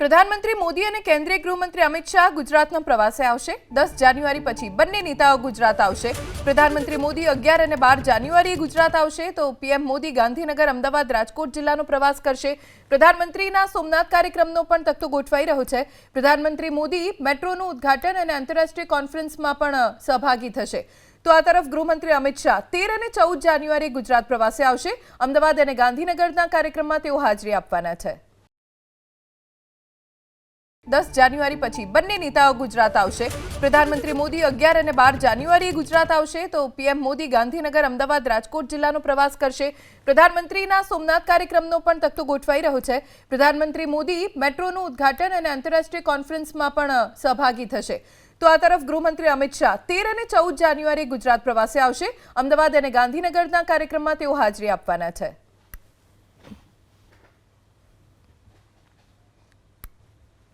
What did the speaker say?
પ્રધાનમંત્રી મોદી અને કેન્દ્રીય ગૃહમંત્રી અમિત શાહ ગુજરાતના પ્રવાસે આવશે। 10 જાન્યુઆરી પછી બંને નેતાઓ ગુજરાત આવશે। પ્રધાનમંત્રી મોદી 11 અને 12 જાન્યુઆરીએ ગુજરાત આવશે તો પીએમ મોદી ગાંધીનગર, અમદાવાદ, રાજકોટ જિલ્લાનો પ્રવાસ કરશે। પ્રધાનમંત્રીના સોમનાથ કાર્યક્રમનો પણ તખ્તો ગોઠવાઈ રહ્યો છે। પ્રધાનમંત્રી મોદી મેટ્રોનું ઉદ્ઘાટન અને આંતરરાષ્ટ્રીય કોન્ફરન્સમાં પણ સહભાગી થશે। તો આ તરફ ગૃહમંત્રી અમિત શાહ 13 અને 14 જાન્યુઆરીએ ગુજરાત પ્રવાસે આવશે। અમદાવાદ અને ગાંધીનગરના કાર્યક્રમમાં તેઓ હાજરી આપવાના છે। 10 જાન્યુઆરી પછી બંને નેતાઓ ગુજરાત આવશે। પ્રધાનમંત્રી મોદી 11 અને 12 જાન્યુઆરીએ ગુજરાત આવશે તો પીએમ મોદી ગાંધીનગર, અમદાવાદ, રાજકોટ જિલ્લાનો પ્રવાસ કરશે। પ્રધાનમંત્રીના સોમનાથ કાર્યક્રમનો પણ તખ્તો ગોઠવાઈ રહ્યો છે। પ્રધાનમંત્રી મોદી મેટ્રોનું ઉદ્ઘાટન અને આંતરરાષ્ટ્રીય કોન્ફરન્સમાં પણ સહભાગી થશે। તો આ તરફ ગૃહમંત્રી અમિત શાહ 13 અને 14 જાન્યુઆરીએ ગુજરાત પ્રવાસે આવશે। અમદાવાદ અને ગાંધીનગરના કાર્યક્રમમાં તેઓ હાજરી આપવાના છે।